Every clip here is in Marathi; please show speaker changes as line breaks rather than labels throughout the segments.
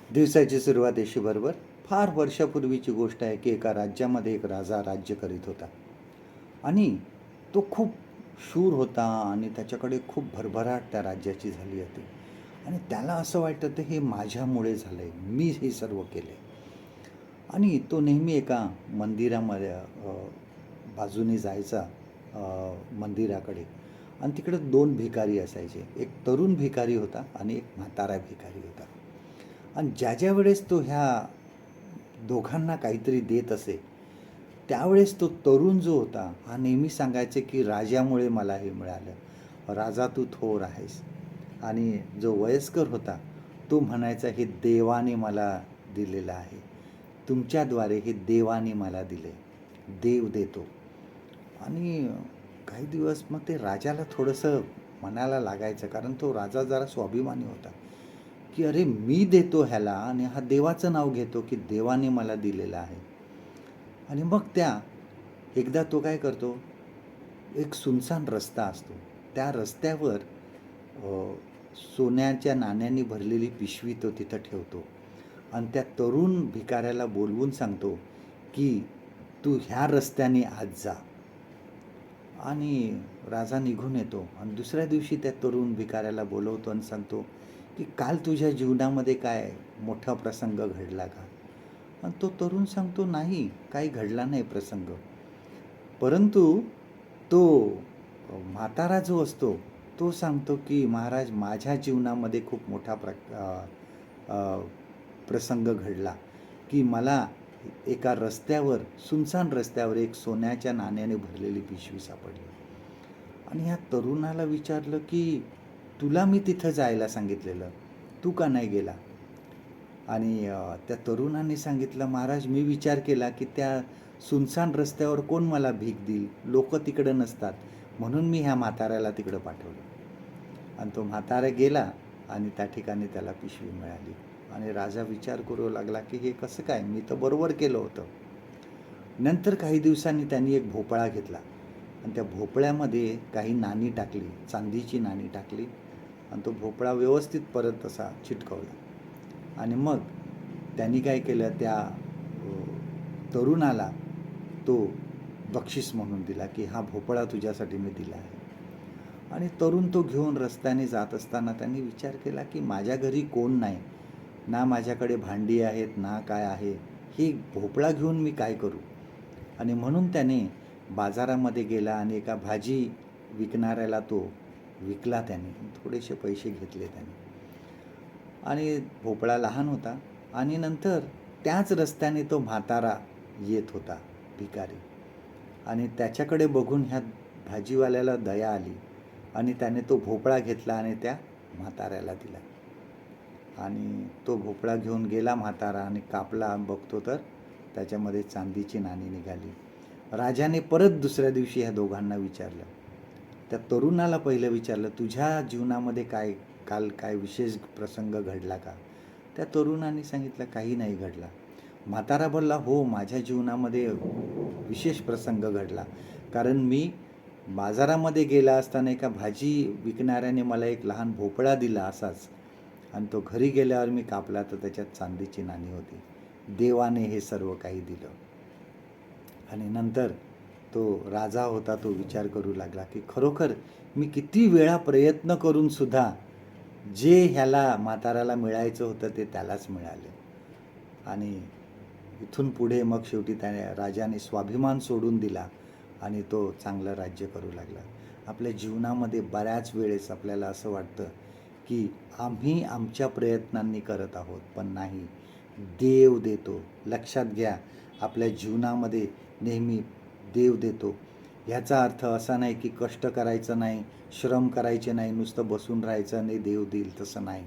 दिवसाची सुरुवात अशी बरोबर. फार वर्षापूर्वीची गोष्ट आहे की एका राज्यामध्ये एक राजा राज्य करीत होता आणि तो खूप शूर होता आणि त्याच्याकडे खूप भरभराट त्या राज्याची झाली होती आणि त्याला असं वाटत होतं हे माझ्यामुळे झालंय, मी हे सर्व केले. आणि तो नेहमी एका मंदिरामध्ये बाजूने जायचा मंदिराकडे. आणि तिकडे दोन भिकारी असायचे, एक तरुण भिकारी होता आणि एक म्हातारा भिकारी होता. आणि ज्या वेळेस तो ह्या दोघांना काहीतरी देत असे, त्यावेळेस तो तरुण जो होता हा नेहमी सांगायचे की राजामुळे मला हे मिळालं, राजा तू थोर आहेस. आणि जो वयस्कर होता तो म्हणायचा हे देवाने मला दिलेलं आहे, तुमच्याद्वारे हे देवाने मला दिले, देव देतो. आणि काही दिवस मग ते राजाला थोडंसं मनाला लागायचं, कारण तो राजा जरा स्वाभिमानी होता की अरे मी देतो ह्याला आणि हा देवाचं नाव घेतो की देवाने मला दिलेलं आहे. आणि मग एकदा तो काय करतो, एक सुनसान रस्ता असतो, त्या रस्त्यावर सोन्याच्या नाण्यांनी भरलेली पिशवी तो तिथं ठेवतो आणि त्या तरुण भिकाऱ्याला बोलवून सांगतो की तू ह्या रस्त्याने आज जा. आणि राजा निघून येतो आणि दुसऱ्या दिवशी त्या तरुण भिकाऱ्याला बोलवतो आणि सांगतो की काल तुझ्या जीवनामध्ये काय मोठा प्रसंग घडला का? आणि तो तरुण सांगतो नाही, काही घडला नाही प्रसंग. परंतु तो म्हातारा जो असतो तो सांगतो की महाराज माझ्या जीवनामध्ये खूप मोठा प्रसंग घडला की मला एका रस्त्यावर, सुनसान रस्त्यावर एक सोन्याच्या नाण्याने भरलेली पिशवी सापडली. आणि ह्या तरुणाला विचारलं की तुला मी तिथं जायला सांगितलेलं, तू का नाही गेला? आणि त्या तरुणाने सांगितलं महाराज मी विचार केला की त्या सुनसान रस्त्यावर कोण मला भीक देईल, लोक तिकडं नसतात, म्हणून मी ह्या म्हाताऱ्याला तिकडं पाठवलं. आणि तो म्हातारा गेला आणि त्या ठिकाणी त्याला पिशवी मिळाली. आणि राजा विचार करू लागला की हे कसं काय, मी तर बरोबर केलं होतं. नंतर काही दिवसांनी त्यांनी एक भोपळा घेतला आणि त्या भोपळ्यामध्ये काही नाणी टाकली, चांदीची नाणी टाकली आणि तो भोपळा व्यवस्थित परत तसा चिटकवला. आणि मग त्यांनी काय केलं, त्या तरुणाला तो बक्षीस म्हणून दिला की हा भोपळा तुझ्यासाठी मी दिला आहे. आणि तरुण तो घेऊन रस्त्याने जात असताना त्यांनी विचार केला की माझ्या घरी कोण नाही, ना माझ्याकडे भांडी आहेत ना काय आहे, ही भोपळा घेऊन मी काय करू? आणि म्हणून त्याने बाजारामध्ये गेला आणि एका भाजी विकणाऱ्याला तो विकला, त्याने थोडेसे पैसे घेतले त्याने. आणि भोपळा लहान होता आणि नंतर त्याच रस्त्याने तो म्हातारा येत होता भिकारी. आणि त्याच्याकडे बघून ह्या भाजीवाल्याला दया आली आणि त्याने तो भोपळा घेतला आणि त्या म्हाताऱ्याला दिला. आणि तो भोपळा घेऊन गेला म्हातारा आणि कापला, बघतो तर त्याच्यामध्ये चांदीची नाणी निघाली. राजाने परत दुसऱ्या दिवशी ह्या दोघांना विचारलं, त्या तरुणाला पहिलं विचारलं तुझ्या जीवनामध्ये काल काय विशेष प्रसंग घडला का? त्या तरुणाने सांगितलं काही नाही घडला. म्हातारा बोलला हो, माझ्या जीवनामध्ये विशेष प्रसंग घडला, कारण मी बाजारामध्ये गेला असताना एका भाजी विकणाऱ्याने मला एक लहान भोपळा दिला असाच, आणि तो घरी गेल्यावर मी कापला तर त्याच्यात चांदीची नाणी होती, देवाने हे सर्व काही दिलं. आणि नंतर तो राजा होता तो विचार करू लागला की खरोखर मी किती वेळा प्रयत्न करून सुद्धा जे ह्याला म्हाताराला मिळायचं होतं ते त्यालाच मिळाले. आणि इथून पुढे मग शेवटी त्या राजाने स्वाभिमान सोडून दिला आणि तो चांगलं राज्य करू लागला. आपल्या जीवनामध्ये बऱ्याच वेळेस आपल्याला असं वाटतं की आम्ही आमच्या प्रयत्नांनी करत आहोत, पण नाही, देव देतो. लक्षात घ्या, आपल्या जीवनामध्ये नेहमी देव देतो. ह्याचा अर्थ असा नाही की कष्ट करायचं नाही, श्रम करायचे नाही, नुसतं बसून राहायचं आणि देव देईल, तसं नाही.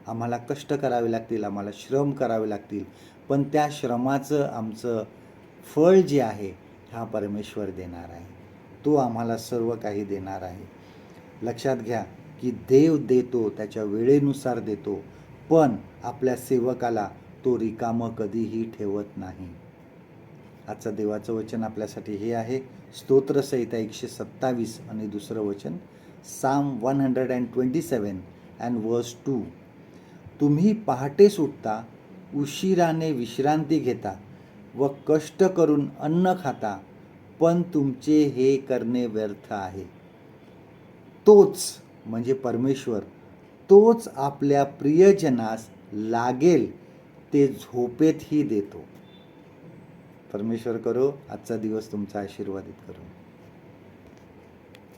आम्हाला कष्ट करावे लागतील, आम्हाला श्रम करावे लागतील, पण त्या श्रमाचं आमचं फळ जे आहे हा परमेश्वर देणार आहे, तो आम्हाला सर्व काही देणार आहे. लक्षात घ्या की देव देतो, त्याच्या वेळेनुसार देतो, पण आपल्या सेवकाला तो रिकामं कधीही ठेवत नाही. आजचं देवाचं वचन आपल्यासाठी हे आहे, स्तोत्रसंहिता 127 आणि दुसरं वचन, साम 127 and verse 2. तुम्ही पहाटेच उठता, उशिराने विश्रांती घेता व कष्ट करून अन्न खाता, पण तुमचे हे करणे व्यर्थ आहे. तोच म्हणजे परमेश्वर, तोच आपल्या प्रियजनास लागेल ते झोपेतही देतो. परमेश्वर करो आजचा दिवस तुमचा आशीर्वादित करो.